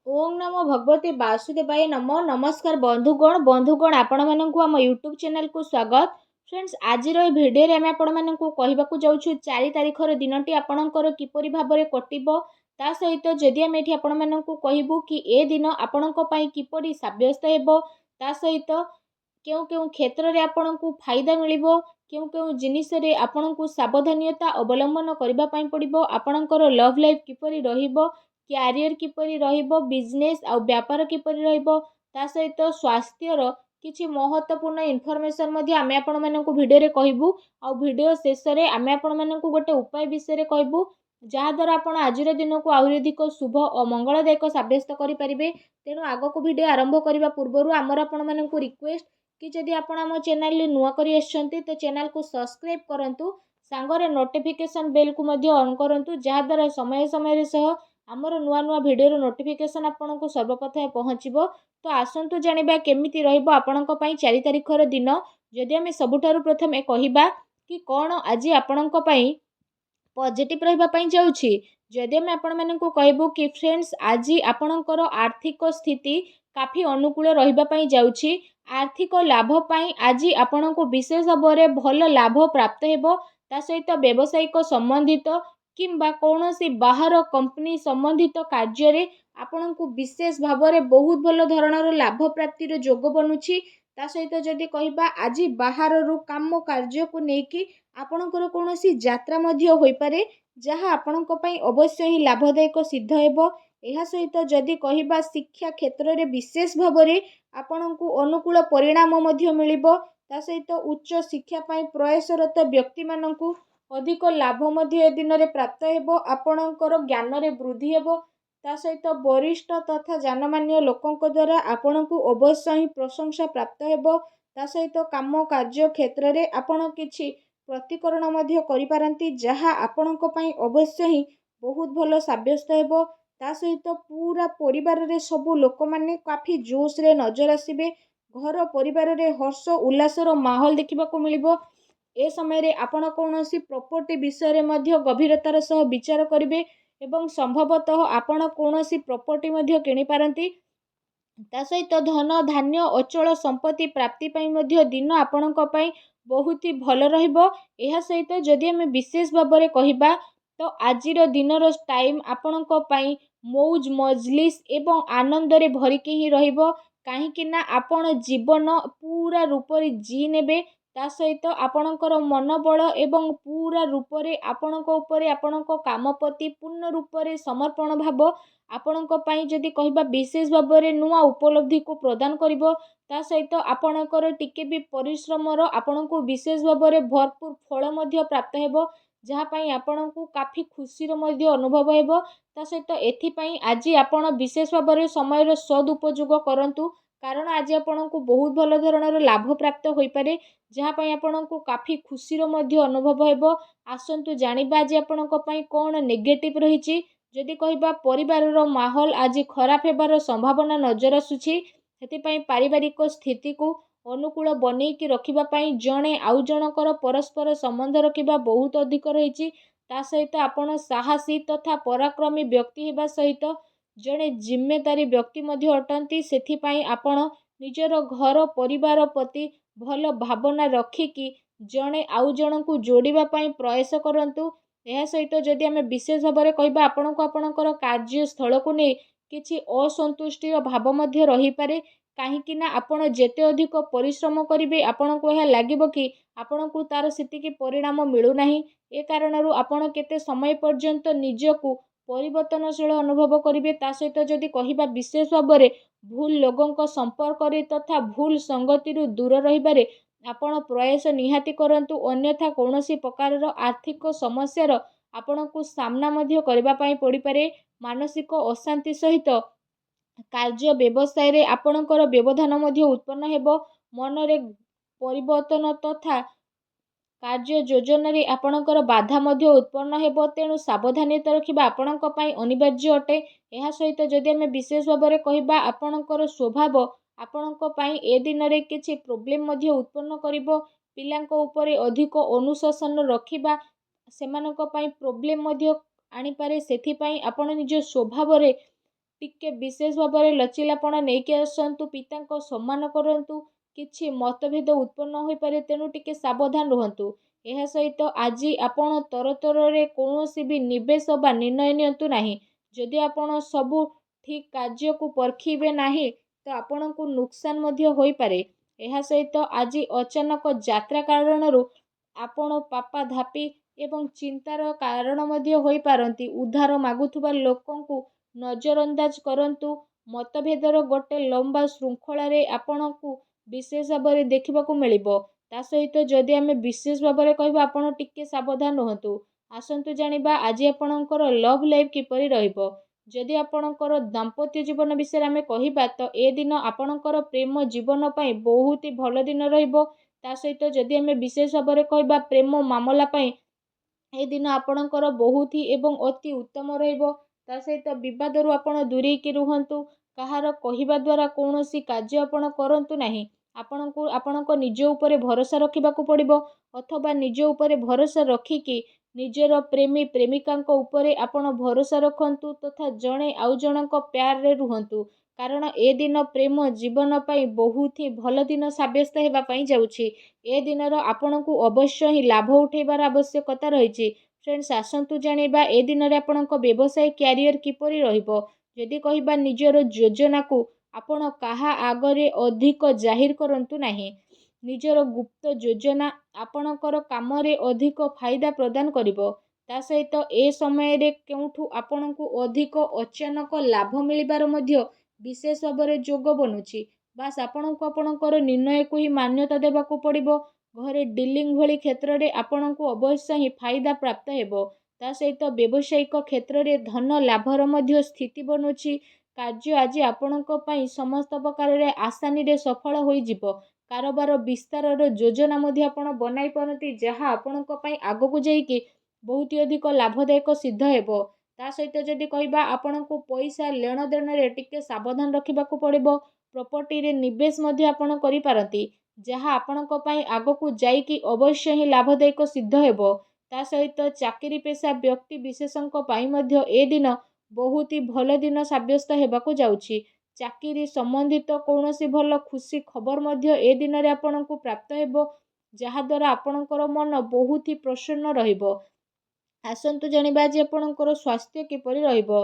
ओम नमो भगवते वासुदेवाय नमो नमस्कार बंधुगण आपण मानकु आम यूट्यूब चैनल को स्वागत। फ्रेंड्स आज भिडियो आम आपण मानकु कहबाकू जाउछु 4 तारिखर दिनटी आपणकर किपरि भाबरे कटिबो ता सहित जदि आम एठी आपण मानकु कहबू कि ए दिन आपणक पई किपरि साब्यस्त हेबो ता सहित केउ केउ क्षेत्र रे आपणकु फायदा मिलिबो केउ केउ जिनिस रे आपणकु सावधानता अवलंबन करबा पई पड़िबो आपणकर लव लाइफ किपरि रहिबो क्यारियर किपरि रहिबो बिजनेस आ व्यापार किपरि रहिबो ता सहित स्वास्थ्यर किछि महत्वपूर्ण इनफॉरमेशन मध्ये आमे आपण मानकु वीडियो रे कहबू आ वीडियो शेष रे आमे आपण मानकु गोटे उपाय विषय रे कहबू जहा द्वारा आपण आजिर दिन को आहुरी अधिक शुभ और मंगलदायक साब्यस्त करि परिबे। तेणु आगो को वीडियो आरंभ करबा पूर्वरु आमर आपण मानकु रिक्वेस्ट कि जदि आपण आम चैनल रे नुआ करि आछंती तो चैनल को सब्सक्राइब करंतु सांगरे नोटिफिकेशन बेल को मध्ये ऑन करंतु जहा द्वारा समय समय रे सह आमर नुआ नुआ वीडियो नोटिफिकेशन आपको सर्वप्रथम पहुँचो। तो आसतु जानिबा केमिति रहिबो आपणक पई 4 तारिखर दिन। जदि आमे सबुठारु प्रथमे कहिबा कि कौन आज आपणक पई पॉजिटिव रहिबा पई जाउछि। जदि आमे आपण मानकु कहबो कि फ्रेंड्स आज आपणकर आर्थिक स्थिति काफी अनुकूल रहिबा पई जाउछि। आर्थिक लाभ पई आज आपणको विशेष भाବରେ भल लाभ प्राप्त हेबो ता सहित व्यावसायिक संबंधित किंबा कौनसी बाहर कंपनी संबंधित कार्य रे आपणको विशेष भाବରେ बहुत भल धरणर लाभ प्राप्तिर जोग बनुछि। ता सहित जदि कहिबा आज बाहर रु काम कार्य को नेकी आपणकर कौनसी यात्रा मध्य होई पारे जहा आपणक पई अवश्य ही लाभदायक सिद्ध हेबो। एहा सहित जदि कहिबा शिक्षा क्षेत्र रे विशेष भाବରେ आपणको अनुकूल परिणाम मध्य मिलिबो ता सहित उच्च शिक्षा पई प्रयासरत व्यक्ति माननकु अधिक लाभ मध्य ए दिन रे प्राप्त हेबो आपणकर ज्ञान रे वृद्धि हेबो ता सहित वरिष्ठ तथा जानमान्य लोकंक द्वारा आपणकु अवश्य ही प्रशंसा प्राप्त हेबो ता सहित काम कार्य क्षेत्र रे आपण किछि प्रतिकरण मध्य करि पारंती जहा आपणक पई अवश्य ही बहुत भल साब्यस्त हेबो ता सहित पूरा परिवार रे सब लोक माने काफी जोश रे नजर आसीबे घर परिवार रे हर्ष उल्लासर माहौल देखिबा को मिलिबो। ए समय रे आपण कौनसी प्रॉपर्टी विषय रे मध्य गभीरतार सह विचार करिवे एवं संभवतः आपण कौनसी प्रॉपर्टी मध्य किनि पारंती ता सहित धन धान्य अचल संपत्ति प्राप्ति पई मध्य दिन आपणक पई बहुत ही भल रहिबो। एहा सहित जदि आमे विशेष भाବରେ कहिबा तो आजिर दिनर टाइम आपणक पई मौज मजलिस एवं आनंद रे भरिके ही रहिबो काहेकि ना आपण जीवन पूरा रूप रे जी नेबे ता सहित आपणकर मनोबल एवं पूरा रूप रे आपणक उपरे आपणक काम प्रति पूर्ण रूप रे समर्पण भाव आपणक पई जदि कहिबा विशेष भाବରେ नुआ उपलब्धि को प्रदान करिवो ता सहित आपणकर टिके भी परिश्रमर आपणको विशेष भाବରେ भरपूर फल मध्य प्राप्त हेबो जहा पई आपणको काफी खुशीर मध्य अनुभव हेबो ता सहित एथि पई आज आपण विशेष भाବରେ समयर सदुपयोग करंतु कारण आज आपणको बहुत भल धरणर लाभ प्राप्त होई पारे जहा पई आपणको काफी खुशीर मध्य अनुभव हेबो। आसंतु जानिबा आज आपणक पई कोन नेगेटिव रहिछि। जदि कहिबा परिवारर माहौल आज खराब हेबार संभावना नजर आसुछि सेति पई पारिवारिक स्थिति को अनुकूल बनेइकी रखिबा पई जणे आउ जनकर परस्पर संबंध रखिबा बहुत अधिक रहिछि ता सहित आपण साहसी तथा पराक्रमी व्यक्ति हेबा सहित जणे जिम्मेदारी व्यक्ति मध्य अटंती सेथि पई आपण निजर घर परिवार प्रति भल भावना रखिकी जणे आउ जनकु जोड़िबा पई प्रयास करंतु। एहा सहित जदि आमे विशेष भाବରେ कहिबा आपणको आपणकर कार्य स्थल को नै किछि असंतुष्टि भाव मध्य रही पारे काहेकि ना आपण जेते अधिक परिश्रम करिवे आपणको एहा लागिबो कि आपणको तार सेतिकी परिणाम मिलु नाही ए कारणरू आपण केते समय पर्यंत निजको परिवर्तनशील अनुभव करिवे ता सहित जदि कहिबा विशेष भाବରେ भूल लोगों संपर्क रे तथा भूल संगति रु दूर रहिबारे आपण प्रयास निहाती करंतु अन्यथा कौनसी प्रकार आर्थिक समस्यार आपणको सामना मध्य करबा पई पड़ी पारे। मानसिक अशांति सहित कार्य व्यवसाय रे आपणकर व्यवधान मध्य उत्पन्न हेबो मन रे परिवर्तन तथा कार्य योजना रे आपणकर बाधा मध्य उत्पन्न हेबो तेणु सावधानता रखिबा आपणक पई अनिवार्य अटे। एहा सहित जदि आमे विशेष भाବରେ कहिबा आपणकर स्वभाव आपणक पई ए दिन रे किछि प्रॉब्लम मध्य उत्पन्न करिवो पिलांक उपरे अधिक अनुशासन रखिबा सेमानक पई प्रॉब्लम मध्य आनी पारे सेथि पई आपण निज स्वभाव रे ଟିକେ ବିଶେଷ ଭାବରେ ଲଚିଲାପଣ ନେଇକି ଆସନ୍ତୁ। ପିତାଙ୍କ ସମ୍ମାନ କରନ୍ତୁ। କିଛି ମତଭେଦ ଉତ୍ପନ୍ନ ହୋଇପାରେ, ତେଣୁ ଟିକେ ସାବଧାନ ରୁହନ୍ତୁ। ଏହା ସହିତ ଆଜି ଆପଣ ତରତରରେ କୌଣସି ବି ନିବେଶ ବା ନିର୍ଣ୍ଣୟ ନିଅନ୍ତୁ ନାହିଁ। ଯଦି ଆପଣ ସବୁ ଠିକ୍ କାର୍ଯ୍ୟକୁ ପରଖିବେ ନାହିଁ ତ ଆପଣଙ୍କୁ ନୁକସାନ ମଧ୍ୟ ହୋଇପାରେ। ଏହା ସହିତ ଆଜି ଅଚାନକ ଯାତ୍ରା କାରଣରୁ ଆପଣ ପାପା ଧାପି ଏବଂ ଚିନ୍ତାର କାରଣ ମଧ୍ୟ ହୋଇପାରନ୍ତି। ଉଦ୍ଧାର ମାଗୁଥିବା ଲୋକଙ୍କୁ ନଜରଅନ୍ଦାଜ କରନ୍ତୁ। ମତଭେଦର ଗୋଟେ ଲମ୍ବା ଶୃଙ୍ଖଳାରେ ଆପଣଙ୍କୁ ବିଶେଷ ଭାବରେ ଦେଖିବାକୁ ମିଳିବ। ତା ସହିତ ଯଦି ଆମେ ବିଶେଷ ଭାବରେ କହିବା, ଆପଣ ଟିକେ ସାବଧାନ ରୁହନ୍ତୁ। ଆସନ୍ତୁ ଜାଣିବା ଆଜି ଆପଣଙ୍କର ଲଭ୍ ଲାଇଫ୍ କିପରି ରହିବ। ଯଦି ଆପଣଙ୍କର ଦାମ୍ପତ୍ୟ ଜୀବନ ବିଷୟରେ ଆମେ କହିବା ତ ଏ ଦିନ ଆପଣଙ୍କର ପ୍ରେମ ଜୀବନ ପାଇଁ ବହୁତ ହି ଭଲ ଦିନ ରହିବ। ତା ସହିତ ଯଦି ଆମେ ବିଶେଷ ଭାବରେ କହିବା ପ୍ରେମ ମାମଲା ପାଇଁ ଏ ଦିନ ଆପଣଙ୍କର ବହୁତ ହି ଏବଂ ଅତି ଉତ୍ତମ ରହିବ। ତା ସହିତ ବିବାଦରୁ ଆପଣ ଦୂରେଇକି ରୁହନ୍ତୁ। କାହାର କହିବା ଦ୍ୱାରା କୌଣସି କାର୍ଯ୍ୟ ଆପଣ କରନ୍ତୁ ନାହିଁ। ଆପଣଙ୍କୁ ଆପଣଙ୍କ ନିଜ ଉପରେ ଭରସା ରଖିବାକୁ ପଡ଼ିବ, ଅଥବା ନିଜ ଉପରେ ଭରସା ରଖିକି ନିଜର ପ୍ରେମୀ ପ୍ରେମିକାଙ୍କ ଉପରେ ଆପଣ ଭରସା ରଖନ୍ତୁ ତଥା ଜଣେ ଆଉ ଜଣଙ୍କ ପ୍ୟାରରେ ରୁହନ୍ତୁ। କାରଣ ଏ ଦିନ ପ୍ରେମ ଜୀବନ ପାଇଁ ବହୁତ ହି ଭଲ ଦିନ ସାବ୍ୟସ୍ତ ହେବା ପାଇଁ ଯାଉଛି। ଏ ଦିନର ଆପଣଙ୍କୁ ଅବଶ୍ୟ ହିଁ ଲାଭ ଉଠାଇବାର ଆବଶ୍ୟକତା ରହିଛି। ଫ୍ରେଣ୍ଡସ୍, ଆସନ୍ତୁ ଜାଣିବା ଏ ଦିନରେ ଆପଣଙ୍କ ବ୍ୟବସାୟ କ୍ୟାରିୟର କିପରି ରହିବ। ଯଦି କହିବା ନିଜର ଯୋଜନାକୁ ଆପଣ କାହା ଆଗରେ ଅଧିକ ଜାହିର କରନ୍ତୁ ନାହିଁ। ନିଜର ଗୁପ୍ତ ଯୋଜନା ଆପଣଙ୍କର କାମରେ ଅଧିକ ଫାଇଦା ପ୍ରଦାନ କରିବ। ତା ସହିତ ଏ ସମୟରେ କେଉଁଠୁ ଆପଣଙ୍କୁ ଅଧିକ ଅଚାନକ ଲାଭ ମିଳିବାର ମଧ୍ୟ ବିଶେଷ ଭାବରେ ଯୋଗ ବନୁଛି। ବାସ୍ ଆପଣଙ୍କୁ ଆପଣଙ୍କର ନିର୍ଣ୍ଣୟକୁ ହିଁ ମାନ୍ୟତା ଦେବାକୁ ପଡ଼ିବ। ଘରେ ଡିଲିଂ ଭଳି କ୍ଷେତ୍ରରେ ଆପଣଙ୍କୁ ଅବଶ୍ୟ ହିଁ ଫାଇଦା ପ୍ରାପ୍ତ ହେବ। ତା ସହିତ ବ୍ୟବସାୟିକ କ୍ଷେତ୍ରରେ ଧନ ଲାଭର ମଧ୍ୟ ସ୍ଥିତି ବନୁଛି। କାର୍ଯ୍ୟ ଆଜି ଆପଣଙ୍କ ପାଇଁ ସମସ୍ତ ପ୍ରକାରରେ ଆସାନୀରେ ସଫଳ ହୋଇଯିବ। କାରବାର ବିସ୍ତାରର ଯୋଜନା ମଧ୍ୟ ଆପଣ ବନାଇ ପାରନ୍ତି, ଯାହା ଆପଣଙ୍କ ପାଇଁ ଆଗକୁ ଯାଇକି ବହୁତ ଅଧିକ ଲାଭଦାୟକ ସିଦ୍ଧ ହେବ। ତା ସହିତ ଯଦି କହିବା ଆପଣଙ୍କୁ ପଇସା ନେଣ ଦେଣରେ ଟିକେ ସାବଧାନ ରଖିବାକୁ ପଡ଼ିବ। ପ୍ରପର୍ଟିରେ ନିବେଶ ମଧ୍ୟ ଆପଣ କରିପାରନ୍ତି, ଯାହା ଆପଣଙ୍କ ପାଇଁ ଆଗକୁ ଯାଇକି ଅବଶ୍ୟ ହିଁ ଲାଭଦାୟକ ସିଦ୍ଧ ହେବ। ତା ସହିତ ଚାକିରି ପେଶା ବ୍ୟକ୍ତି ବିଶେଷଙ୍କ ପାଇଁ ମଧ୍ୟ ଏ ଦିନ ବହୁତ ହି ଭଲ ଦିନ ସାବ୍ୟସ୍ତ ହେବାକୁ ଯାଉଛି। ଚାକିରି ସମ୍ବନ୍ଧିତ କୌଣସି ଭଲ ଖୁସି ଖବର ମଧ୍ୟ ଏ ଦିନରେ ଆପଣଙ୍କୁ ପ୍ରାପ୍ତ ହେବ, ଯାହାଦ୍ୱାରା ଆପଣଙ୍କର ମନ ବହୁତ ହି ପ୍ରସନ୍ନ ରହିବ। ଆସନ୍ତୁ ଜାଣିବା ଆଜି ଆପଣଙ୍କର ସ୍ୱାସ୍ଥ୍ୟ କିପରି ରହିବ।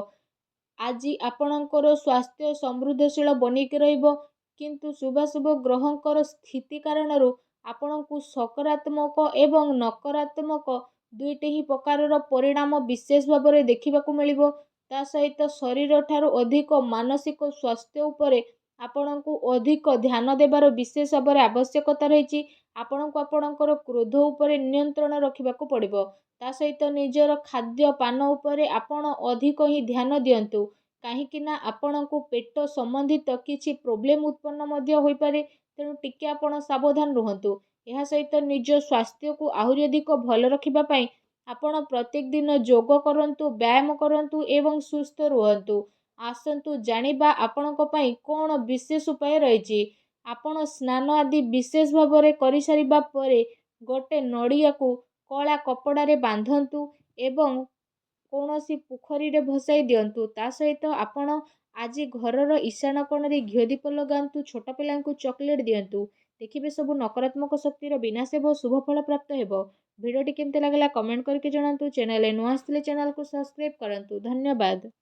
ଆଜି ଆପଣଙ୍କର ସ୍ୱାସ୍ଥ୍ୟ ସମୃଦ୍ଧଶୀଳ ବନିକି ରହିବ, କିନ୍ତୁ ଶୁଭାଶୁଭ ଗ୍ରହଙ୍କର ସ୍ଥିତି କାରଣରୁ ଆପଣଙ୍କୁ ସକାରାତ୍ମକ ଏବଂ ନକାରାତ୍ମକ ଦୁଇଟି ହିଁ ପ୍ରକାରର ପରିଣାମ ବିଶେଷ ଭାବରେ ଦେଖିବାକୁ ମିଳିବ। ତା ସହିତ ଶରୀର ଠାରୁ ଅଧିକ ମାନସିକ ସ୍ୱାସ୍ଥ୍ୟ ଉପରେ ଆପଣଙ୍କୁ ଅଧିକ ଧ୍ୟାନ ଦେବାର ବିଶେଷ ଭାବରେ ଆବଶ୍ୟକତା ରହିଛି। ଆପଣଙ୍କୁ ଆପଣଙ୍କର କ୍ରୋଧ ଉପରେ ନିୟନ୍ତ୍ରଣ ରଖିବାକୁ ପଡ଼ିବ। ତା ସହିତ ନିଜର ଖାଦ୍ୟ ପାନ ଉପରେ ଆପଣ ଅଧିକ ହିଁ ଧ୍ୟାନ ଦିଅନ୍ତୁ, କାହିଁକି ନା ଆପଣଙ୍କୁ ପେଟ ସମ୍ବନ୍ଧିତ କିଛି ପ୍ରୋବ୍ଲେମ୍ ଉତ୍ପନ୍ନ ମଧ୍ୟ ହୋଇପାରେ, ତେଣୁ ଟିକେ ଆପଣ ସାବଧାନ ରୁହନ୍ତୁ। ଏହା ସହିତ ନିଜ ସ୍ୱାସ୍ଥ୍ୟକୁ ଆହୁରି ଅଧିକ ଭଲ ରଖିବା ପାଇଁ ଆପଣ ପ୍ରତ୍ୟେକ ଦିନ ଯୋଗ କରନ୍ତୁ, ବ୍ୟାୟାମ କରନ୍ତୁ ଏବଂ ସୁସ୍ଥ ରୁହନ୍ତୁ। ଆସନ୍ତୁ ଜାଣିବା ଆପଣଙ୍କ ପାଇଁ କ'ଣ ବିଶେଷ ଉପାୟ ରହିଛି। ଆପଣ ସ୍ନାନ ଆଦି ବିଶେଷ ଭାବରେ କରିସାରିବା ପରେ ଗୋଟେ ନଡ଼ିଆକୁ କଳା କପଡ଼ାରେ ବାନ୍ଧନ୍ତୁ ଏବଂ କୌଣସି ପୋଖରୀରେ ଭସାଇ ଦିଅନ୍ତୁ। ତା ସହିତ ଆପଣ ଆଜି ଘରର ଇଶାନ କୋଣରେ ଘିଅ ଦୀପ ଲଗାନ୍ତୁ, ଛୋଟ ପିଲାଙ୍କୁ ଚକୋଲେଟ୍ ଦିଅନ୍ତୁ। ଦେଖିବେ ସବୁ ନକାରାତ୍ମକ ଶକ୍ତିର ବିନାଶ ହେବ, ଶୁଭ ଫଳ ପ୍ରାପ୍ତ ହେବ। ଭିଡ଼ିଓଟି କେମିତି ଲାଗିଲା କମେଣ୍ଟ କରିକି ଜଣାନ୍ତୁ। ଚ୍ୟାନେଲରେ ନୂଆ ଆସିଥିଲେ ଚ୍ୟାନେଲକୁ ସବସ୍କ୍ରାଇବ୍ କରନ୍ତୁ। ଧନ୍ୟବାଦ।